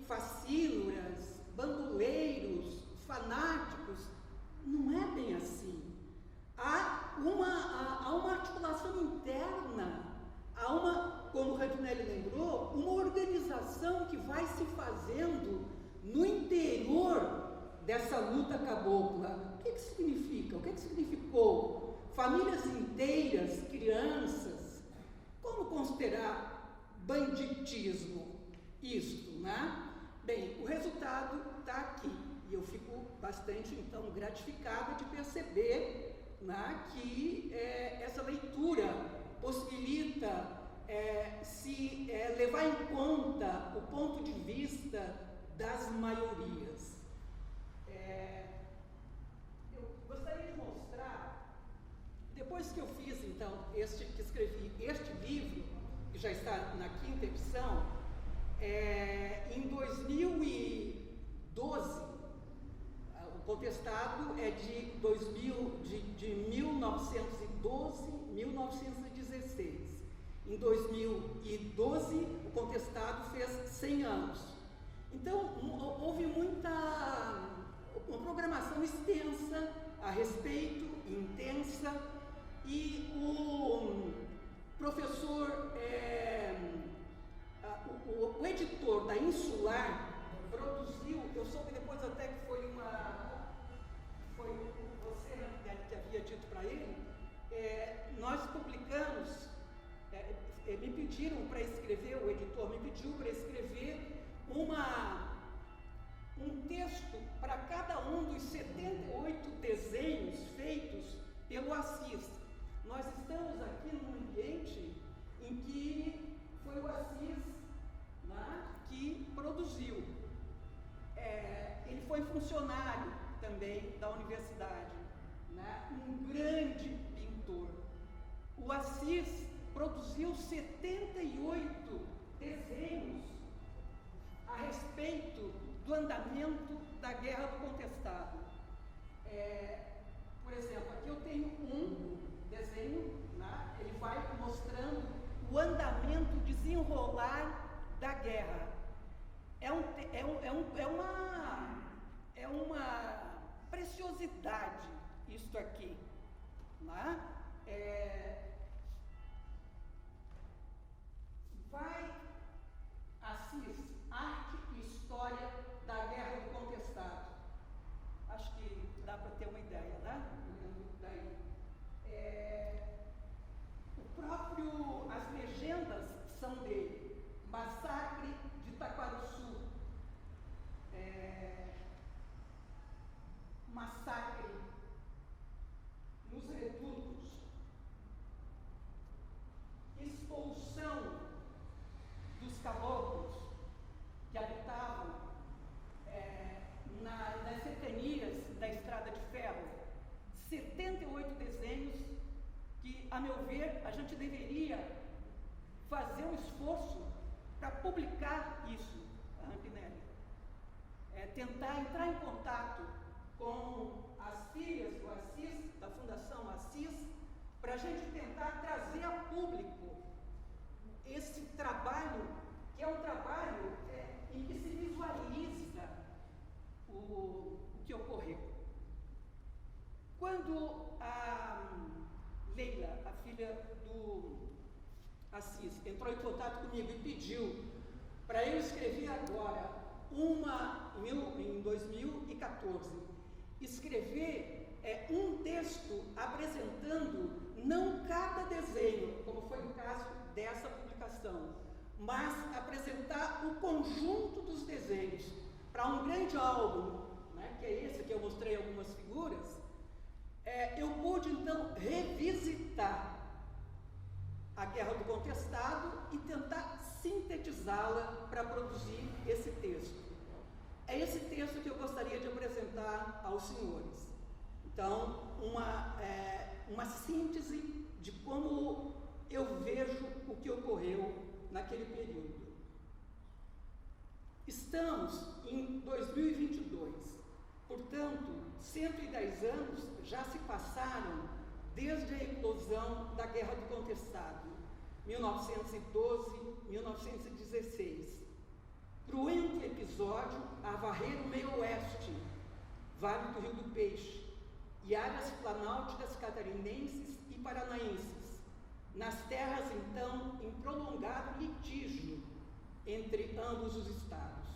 facínoras, bandoleiros, fanáticos. Não é bem assim. Há uma articulação interna, como o Randinelli lembrou, uma organização que vai se fazendo no interior dessa luta cabocla. O que significa? O que significou? Famílias inteiras, crianças. Como considerar banditismo isto, né? Bem, o resultado está aqui. E eu fico bastante, então, gratificada de perceber, né, que essa leitura possibilita levar em conta o ponto de vista das maiorias. Eu gostaria de mostrar, depois que eu fiz, então, que escrevi este livro, que já está na 5ª edição, em 2012, o contestado é de 1912, 1916. Em 2012, o contestado fez 100 anos. Então, houve uma programação extensa a respeito, intensa, e o professor, o editor da Insular, produziu, eu soube depois até que foi você, né, que havia dito para ele, nós publicamos, me pediram para escrever, o editor me pediu para escrever um texto para cada um dos 78 desenhos feitos pelo Assis. Nós estamos aqui num ambiente em que foi o Assis, né, que produziu. Ele foi funcionário também da universidade, né, um grande pintor. O Assis produziu 78 desenhos a respeito do andamento da Guerra do Contestado. Por exemplo, aqui eu tenho um desenho, né, ele vai mostrando o andamento, o desenrolar da guerra. É uma preciosidade isto aqui, né? Vai Assis, arte e história da Guerra do Contestado. Acho que dá para ter uma ideia, né? Daí. As legendas são dele. Massacre de Taquarussu, massacre nos redutos, expulsão dos caboclos que habitavam nas cercanias da Estrada de Ferro. 78 desenhos que, a meu ver, a gente deveria fazer um esforço para publicar isso, a Rampinelli. Tentar entrar em contato com as filhas do Assis, da Fundação Assis, para a gente tentar trazer a público esse trabalho, que é um trabalho em que se visualiza o que ocorreu. Quando a Leila, a filha do Assis, entrou em contato comigo e pediu para eu escrever agora em 2014, escrever um texto apresentando não cada desenho, como foi o caso dessa publicação, mas apresentar o conjunto dos desenhos para um grande álbum, né, que é esse que eu mostrei algumas figuras. Eu pude então revisitar a Guerra do Contestado e tentar sintetizá-la para produzir esse texto. É esse texto que eu gostaria de apresentar aos senhores. Então, uma síntese de como eu vejo o que ocorreu naquele período. Estamos em 2022, portanto, 110 anos já se passaram desde a eclosão da Guerra do Contestado, 1912, 1916. Cruento episódio episódio a varrer o meio oeste, Vale do Rio do Peixe e áreas planálticas catarinenses e paranaenses, nas terras então em prolongado litígio entre ambos os estados.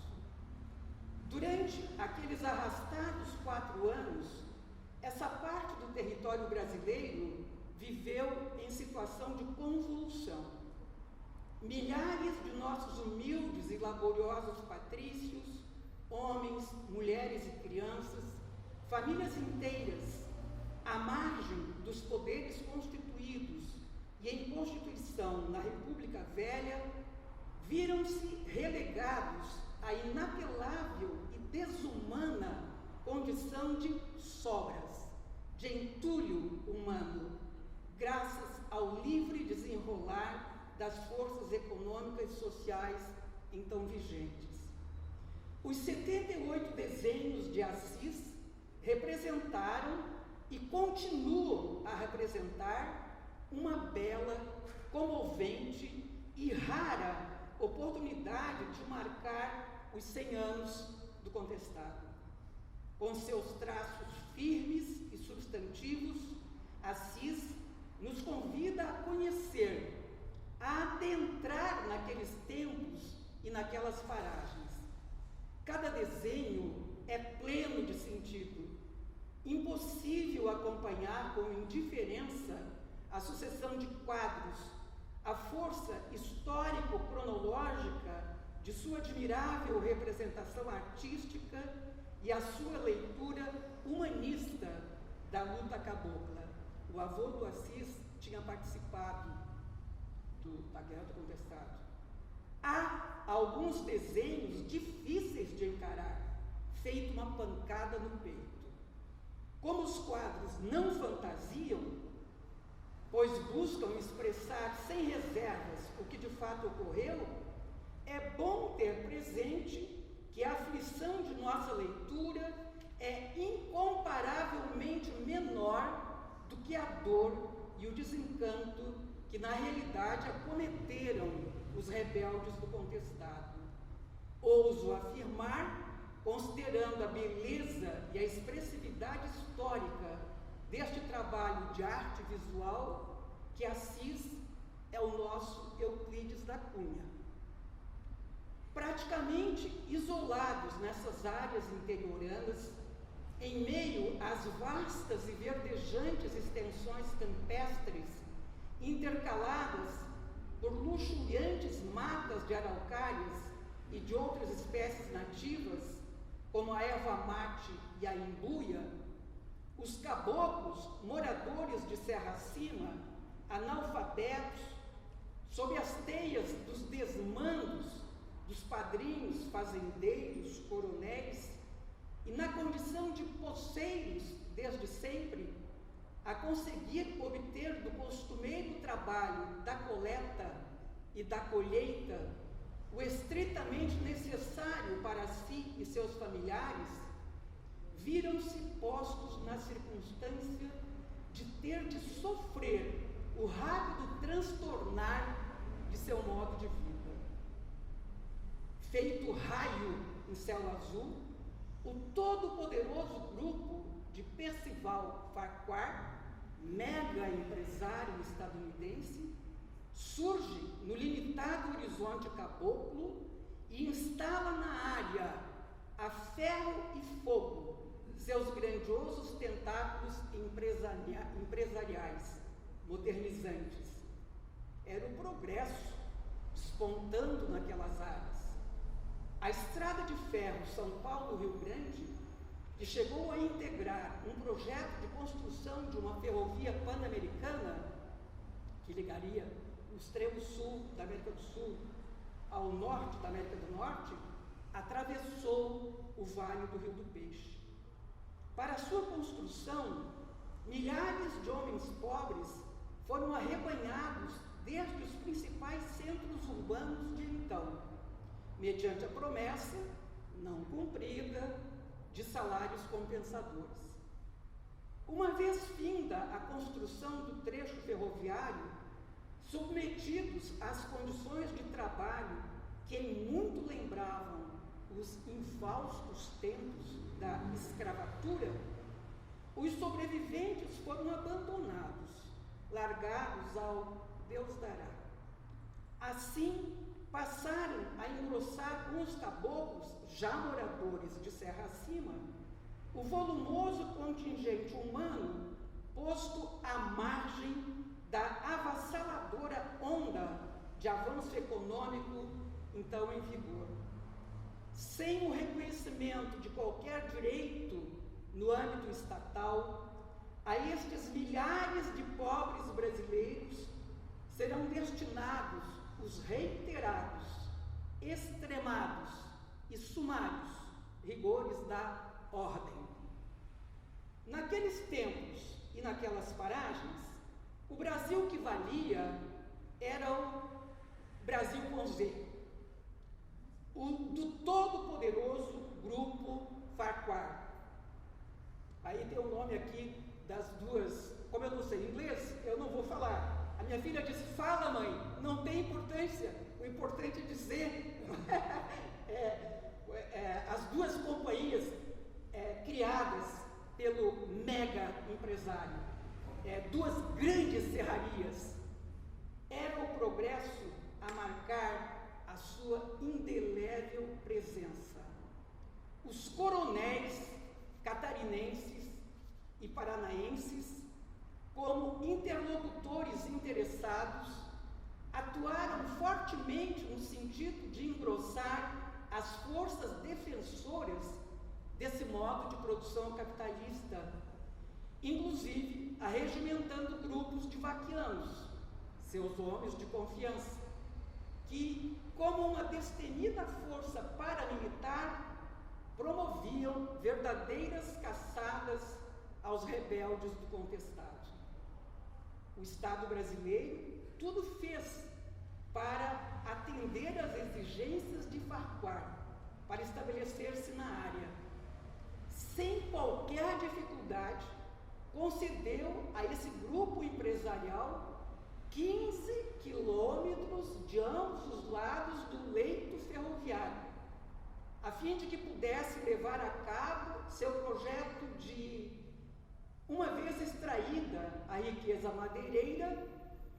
Durante aqueles arrastados 4 anos, essa parte do território brasileiro viveu em situação de convulsão. Milhares de nossos humildes e laboriosos patrícios, homens, mulheres e crianças, famílias inteiras, à margem dos poderes constituídos e em constituição na República Velha, viram-se relegados à inapelável e desumana condição de sobras, de entulho humano, graças ao livre desenrolar das forças econômicas e sociais então vigentes. Os 78 desenhos de Assis representaram e continuam a representar uma bela, comovente e rara oportunidade de marcar os 100 anos do contestado. Com seus traços firmes e substantivos, Assis nos convida a conhecer, a adentrar naqueles tempos e naquelas paragens. Cada desenho é pleno de sentido. Impossível acompanhar com indiferença a sucessão de quadros, a força histórico-cronológica de sua admirável representação artística e a sua leitura humanista da luta cabocla. O avô do Assis tinha participado da Guerra do Contestado. Há alguns desenhos difíceis de encarar, feito uma pancada no peito. Como os quadros não fantasiam, pois buscam expressar sem reservas o que de fato ocorreu, é bom ter presente que a aflição de nossa leitura é incomparavelmente menor do que a dor e o desencanto que na realidade acometeram os rebeldes do contestado. Ouso afirmar, considerando a beleza e a expressividade histórica deste trabalho de arte visual, que Assis é o nosso Euclides da Cunha. Praticamente isolados nessas áreas interioranas, em meio às vastas e verdejantes extensões campestres, intercaladas por luxuriantes matas de araucárias e de outras espécies nativas, como a erva mate e a imbuia, os caboclos, moradores de serra acima, analfabetos, sob as teias dos desmandos dos padrinhos, fazendeiros, coronéis, e na condição de poceiros desde sempre, a conseguir obter do costumeiro trabalho da coleta e da colheita o estritamente necessário para si e seus familiares, viram-se postos na circunstância de ter de sofrer o rápido transtornar de seu modo de vida. Feito raio em céu azul, o todo-poderoso grupo de Percival Farquhar, mega empresário estadunidense, surge no limitado horizonte caboclo e instala na área, a ferro e fogo, seus grandiosos tentáculos empresariais, modernizantes. Era o progresso despontando naquelas áreas. A estrada de ferro São Paulo-Rio Grande, que chegou a integrar um projeto de construção de uma ferrovia pan-americana que ligaria o extremo sul da América do Sul ao norte da América do Norte, atravessou o Vale do Rio do Peixe. Para sua construção, milhares de homens pobres foram arrebanhados desde os principais centros urbanos de então, mediante a promessa, não cumprida, de salários compensadores. Uma vez finda a construção do trecho ferroviário, submetidos às condições de trabalho que muito lembravam os infaustos tempos da escravatura, os sobreviventes foram abandonados, largados ao Deus dará. Assim, passaram a engrossar com os caboclos, já moradores de Serra Acima, o volumoso contingente humano posto à margem da avassaladora onda de avanço econômico então em vigor. Sem o reconhecimento de qualquer direito no âmbito estatal, a estes milhares de pobres brasileiros serão destinados os reiterados, extremados e sumários rigores da ordem. Naqueles tempos e naquelas paragens, o Brasil que valia era o Brasil com Z, o do todo-poderoso Grupo Farquhar. Aí tem o nome aqui das duas, como eu não sei inglês, eu não vou falar. A minha filha disse, fala mãe, não tem importância, o importante é dizer. As duas companhias criadas pelo mega empresário, duas grandes serrarias, era o progresso a marcar a sua indelével presença. Os coronéis catarinenses e paranaenses, como interlocutores interessados, atuaram fortemente no sentido de engrossar as forças defensoras desse modo de produção capitalista, inclusive arregimentando grupos de vaquianos, seus homens de confiança, que, como uma destemida força paramilitar, promoviam verdadeiras caçadas aos rebeldes do contestado. O Estado brasileiro tudo fez para atender às exigências de Farquhar, para estabelecer-se na área. Sem qualquer dificuldade, concedeu a esse grupo empresarial 15 quilômetros de ambos os lados do leito ferroviário, a fim de que pudesse levar a cabo seu projeto de, uma vez extraída a riqueza madeireira,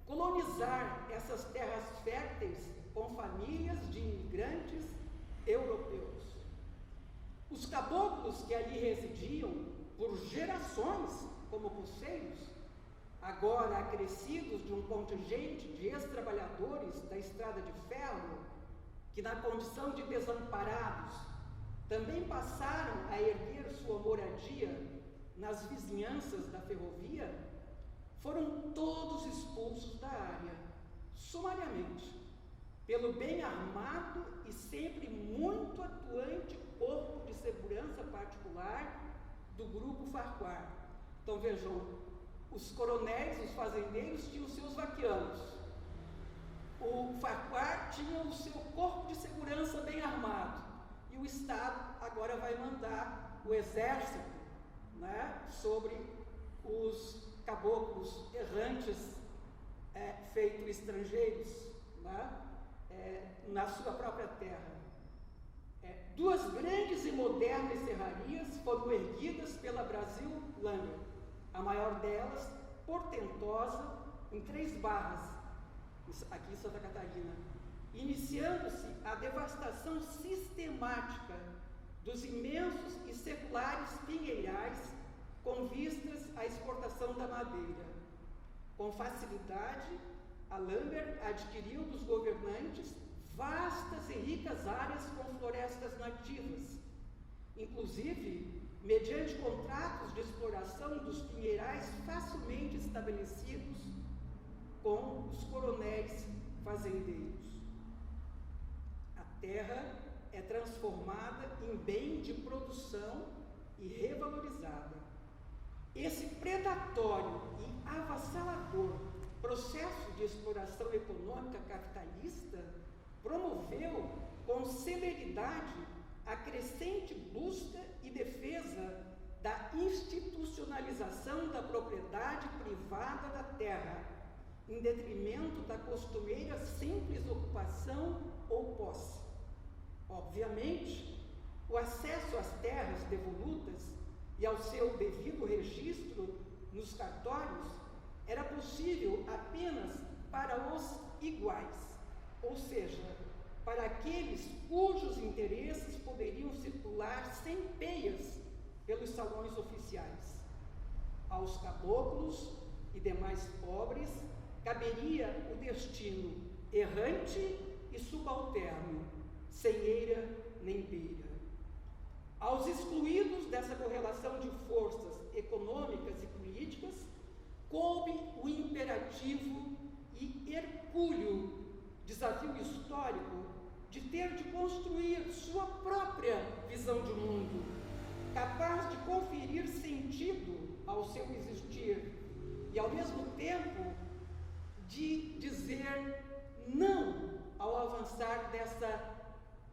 colonizar essas terras férteis com famílias de imigrantes europeus. Os caboclos que ali residiam por gerações como poceiros, agora acrescidos de um contingente de ex-trabalhadores da estrada de ferro, que na condição de desamparados também passaram a erguer sua moradia nas vizinhanças da ferrovia, foram todos expulsos da área, sumariamente, pelo bem armado e sempre muito atuante corpo de segurança particular do Grupo Farquhar. Então vejam, os coronéis, os fazendeiros tinham seus vaquianos, o Farquhar tinha o seu corpo de segurança bem armado, e o Estado agora vai mandar o exército, né, sobre os caboclos errantes feitos estrangeiros, né, na sua própria terra. Duas grandes e modernas serrarias foram erguidas pela Brasil-Lânia, a maior delas, portentosa, em 3 barras, aqui em Santa Catarina, iniciando-se a devastação sistemática dos imensos e seculares pinheirais com vistas à exportação da madeira. Com facilidade, a Lambert adquiriu dos governantes vastas e ricas áreas com florestas nativas, inclusive mediante contratos de exploração dos pinheirais facilmente estabelecidos com os coronéis fazendeiros. A terra é transformada em bem de produção e revalorizada. Esse predatório e avassalador processo de exploração econômica capitalista promoveu com celeridade a crescente busca e defesa da institucionalização da propriedade privada da terra, em detrimento da costumeira simples ocupação ou posse. Obviamente, o acesso às terras devolutas e ao seu devido registro nos cartórios era possível apenas para os iguais, ou seja, para aqueles cujos interesses poderiam circular sem peias pelos salões oficiais. Aos caboclos e demais pobres caberia o destino errante e subalterno, sem eira nem beira. Aos excluídos dessa correlação de forças econômicas e políticas, coube o imperativo e hercúleo desafio histórico de ter de construir sua própria visão de mundo, capaz de conferir sentido ao seu existir e, ao mesmo tempo, de dizer não ao avançar dessa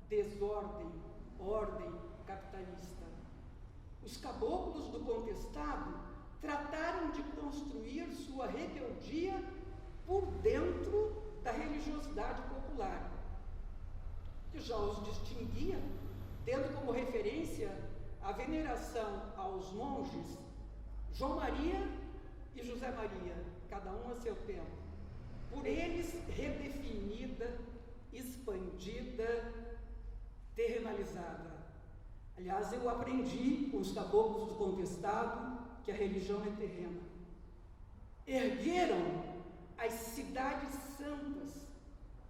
desordem, ordem capitalista. Os caboclos do contestado trataram de construir sua rebeldia por dentro da religiosidade popular, que já os distinguia, tendo como referência a veneração aos monges João Maria e José Maria, cada um a seu tempo, por eles redefinida, expandida, terrenalizada. Aliás, eu aprendi com os caboclos do contestado que a religião é terrena. Ergueram as cidades santas,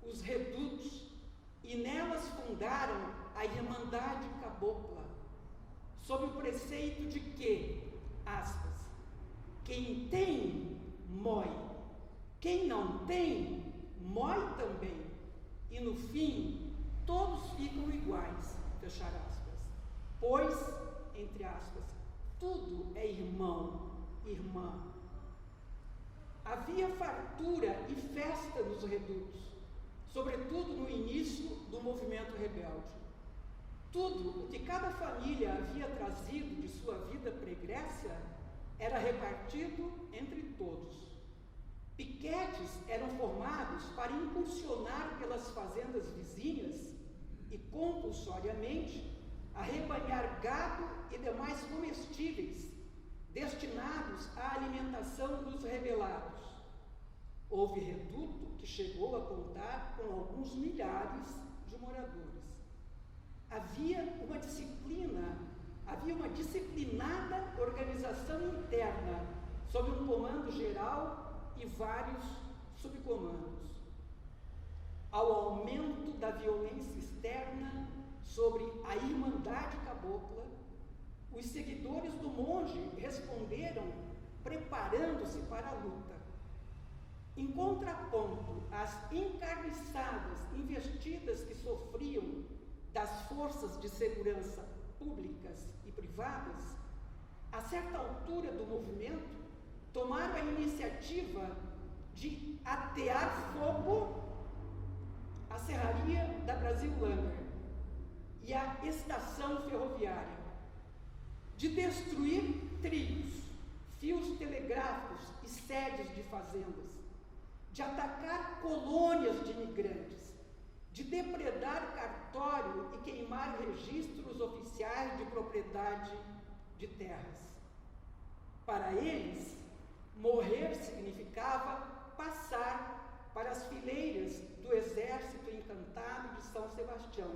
os redutos, e nelas fundaram a Irmandade Cabocla, sob o preceito de que, aspas, quem tem, mói, quem não tem, mói também, e no fim, todos ficam iguais, fechar aspas, pois, entre aspas, tudo é irmão, irmã. Havia fartura e festa nos redutos, sobretudo no início do movimento rebelde. Tudo o que cada família havia trazido de sua vida pregressa era repartido entre todos. Piquetes eram formados para incursionar pelas fazendas vizinhas e, compulsoriamente, arrebanhar gado e demais comestíveis destinados à alimentação dos rebelados. Houve reduto que chegou a contar com alguns milhares de moradores. Havia uma disciplinada organização interna, sob um comando geral e vários subcomandos. Ao aumento da violência externa sobre a Irmandade Cabocla, os seguidores do monge responderam preparando-se para a luta. Em contraponto às encarniçadas investidas que sofriam das forças de segurança públicas e privadas, a certa altura do movimento, tomaram a iniciativa de atear fogo à serraria da Brasilândia e à estação ferroviária, de destruir trilhos, fios telegráficos e sedes de fazendas, de atacar colônias de imigrantes, de depredar cartório e queimar registros oficiais de propriedade de terras. Para eles, morrer significava passar para as fileiras do exército encantado de São Sebastião,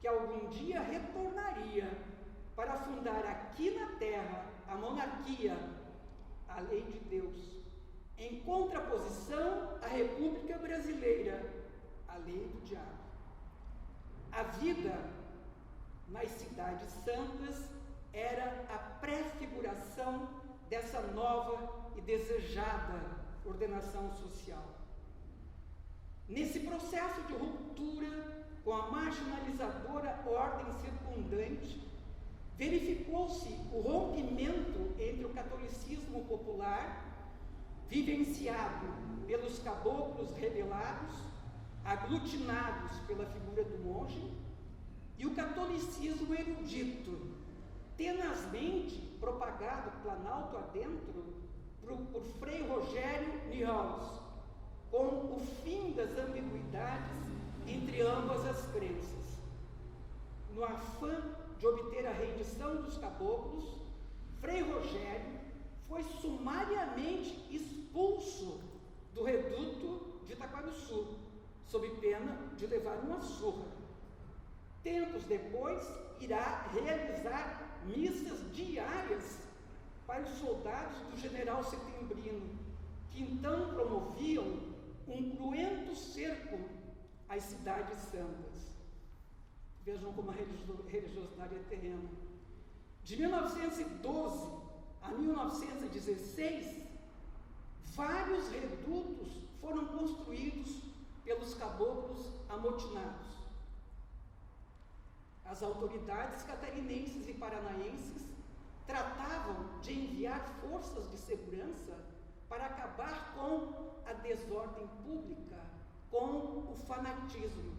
que algum dia retornaria para fundar aqui na terra a monarquia, a lei de Deus, em contraposição à República Brasileira, a lei do diabo. A vida nas cidades santas era a prefiguração dessa nova e desejada ordenação social. Nesse processo de ruptura com a marginalizadora ordem circundante, verificou-se o rompimento entre o catolicismo popular, vivenciado pelos caboclos rebelados, aglutinados pela figura do monge, e o catolicismo erudito, tenazmente propagado planalto adentro por Frei Rogério Nihaus, com o fim das ambiguidades entre ambas as crenças. no afã de obter a rendição dos caboclos, Frei Rogério foi sumariamente expulso do reduto de Itaquaquecetuba, sob pena de levar uma surra. Tempos depois, irá realizar missas diárias para os soldados do general Setembrino, que então promoviam um cruento cerco às cidades santas. Vejam como a religiosidade é terrena. De 1912 a 1916, vários redutos foram construídos pelos caboclos amotinados. As autoridades catarinenses e paranaenses tratavam de enviar forças de segurança para acabar com a desordem pública, com o fanatismo.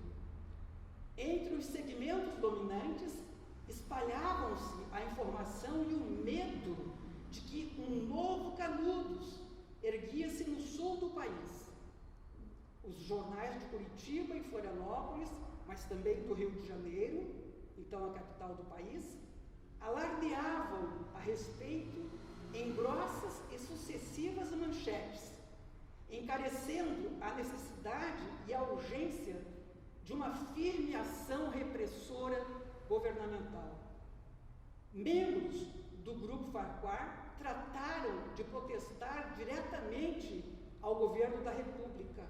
Entre os segmentos dominantes, espalhavam-se a informação e o medo de que um novo Canudos erguia-se no sul do país. Os jornais de Curitiba e Florianópolis, mas também do Rio de Janeiro, então a capital do país, alardeavam a respeito em grossas e sucessivas manchetes, encarecendo a necessidade e a urgência de uma firme ação repressora governamental. Membros do Grupo Farquhar trataram de protestar diretamente ao governo da República,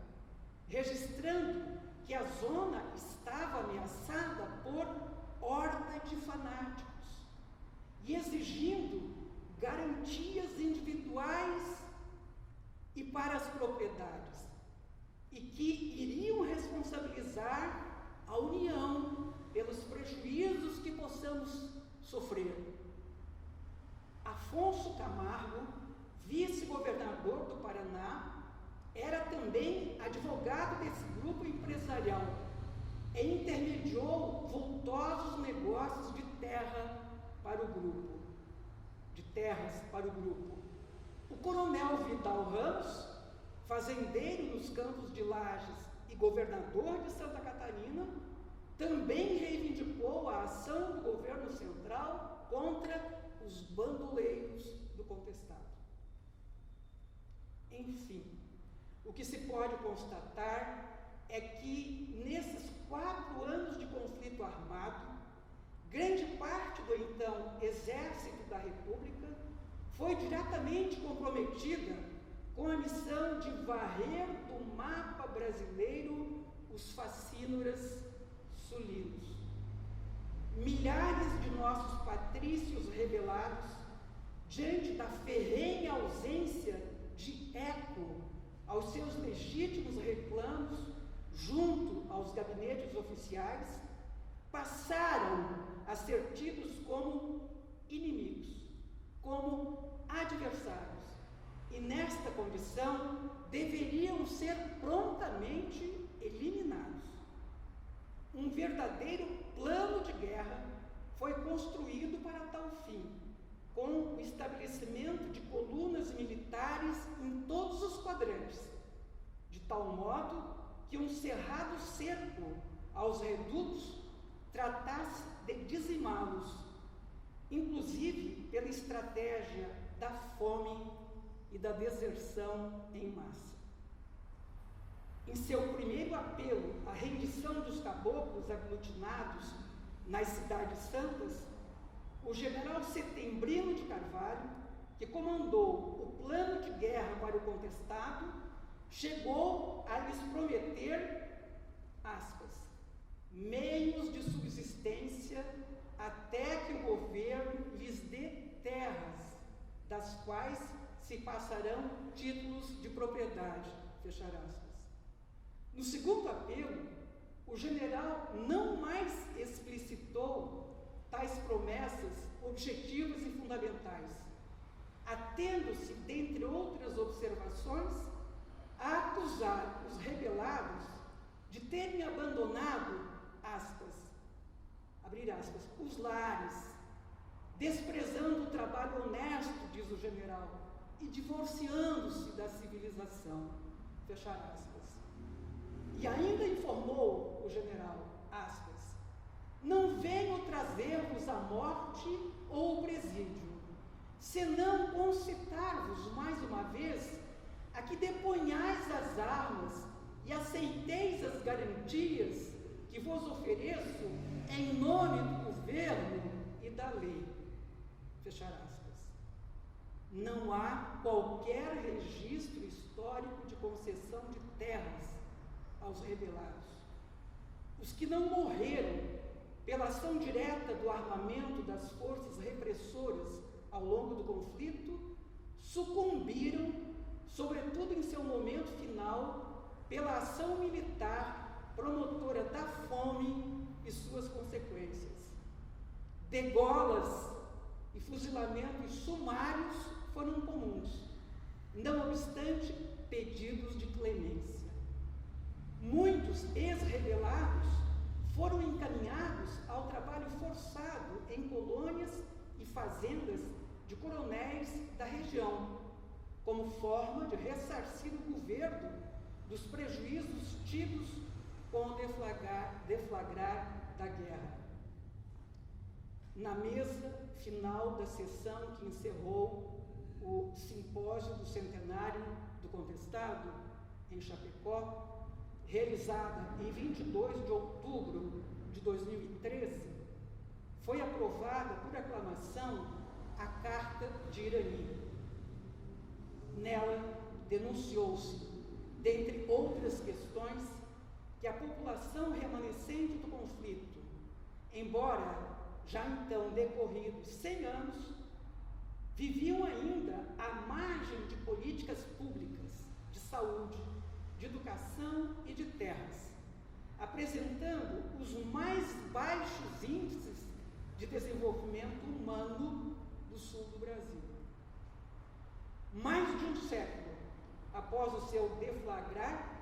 registrando que a zona estava ameaçada por horda de fanáticos e exigindo garantias individuais e para as propriedades, e que iriam responsabilizar a União pelos prejuízos que possamos sofrer. Afonso Camargo, vice-governador do Paraná, era também advogado desse grupo empresarial e intermediou vultosos negócios de terras para o grupo. O coronel Vidal Ramos, fazendeiro nos campos de Lages e governador de Santa Catarina, também reivindicou a ação do governo central contra os bandoleiros do contestado. Enfim, o que se pode constatar é que, nesses 4 anos de conflito armado, grande parte do então Exército da República foi diretamente comprometida com a missão de varrer do mapa brasileiro os facínoras sulinos. Milhares de nossos patrícios rebelados, diante da ferrenha ausência de eco aos seus legítimos reclamos junto aos gabinetes oficiais, passaram a ser tidos como inimigos, como adversários, e nesta condição deveriam ser prontamente eliminados. Um verdadeiro plano de guerra foi construído para tal fim, com o estabelecimento de colunas militares em todos os quadrantes, de tal modo que um cerrado cerco aos redutos tratasse de dizimá-los, inclusive pela estratégia da fome e da deserção em massa. Em seu primeiro apelo à rendição dos caboclos aglutinados nas cidades santas, o general Setembrino de Carvalho, que comandou o plano de guerra para o contestado, chegou a lhes prometer, aspas, meios de subsistência até que o governo lhes dê terras, das quais se passarão títulos de propriedade, fechar aspas. No segundo apelo, o general não mais explicitou tais promessas objetivas e fundamentais, atendo-se, dentre outras observações, a acusar os rebelados de terem abandonado, aspas, abrir aspas, os lares, desprezando o trabalho honesto, diz o general, e divorciando-se da civilização, fechar aspas. E ainda informou o general, aspas, não venho trazer-vos a morte ou o presídio, senão concitar-vos mais uma vez a que deponhais as armas e aceiteis as garantias que vos ofereço em nome do governo e da lei. Fechar aspas. Não há qualquer registro histórico de concessão de terras aos rebelados. Os que não morreram pela ação direta do armamento das forças repressoras ao longo do conflito sucumbiram, sobretudo em seu momento final, pela ação militar promotora da fome e suas consequências. Degolas e fuzilamentos sumários foram comuns, não obstante pedidos de clemência. Muitos ex-rebelados foram encaminhados ao trabalho forçado em colônias e fazendas de coronéis da região, como forma de ressarcir o governo dos prejuízos tidos com o deflagrar da guerra. Na mesa final da sessão que encerrou o simpósio do centenário do contestado, em Chapecó, realizada em 22 de outubro de 2013, foi aprovada por aclamação a Carta de Irani. Nela denunciou-se, dentre outras questões, que a população remanescente do conflito, embora já então decorridos 100 anos, viviam ainda à margem de políticas públicas, de saúde, de educação e de terras, apresentando os mais baixos índices de desenvolvimento humano do sul do Brasil. Mais de um século após o seu deflagrar,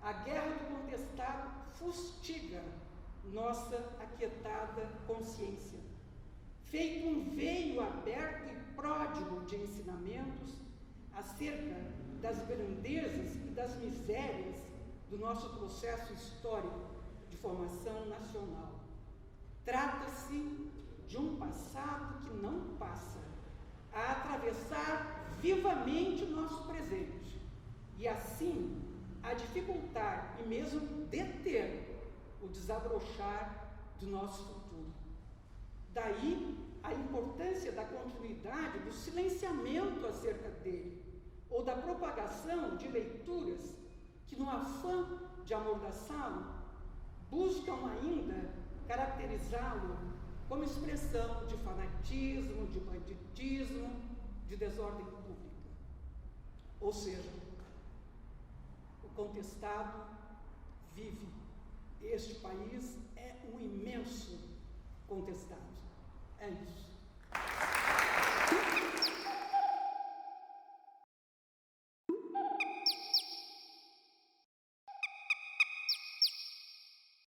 a guerra do contestado fustiga nossa aquietada consciência, feito um veio aberto e pródigo de ensinamentos acerca das grandezas e das misérias do nosso processo histórico de formação nacional. Trata-se de um passado que não passa a atravessar vivamente o nosso presente e, assim, a dificultar e mesmo deter o desabrochar do nosso futuro. Daí a importância da continuidade do silenciamento acerca dele, ou da propagação de leituras que, no afã de amordaçá-lo, buscam ainda caracterizá-lo como expressão de fanatismo, de banditismo, de desordem pública. Ou seja, o contestado vive. Este país é um imenso contestado. É isso.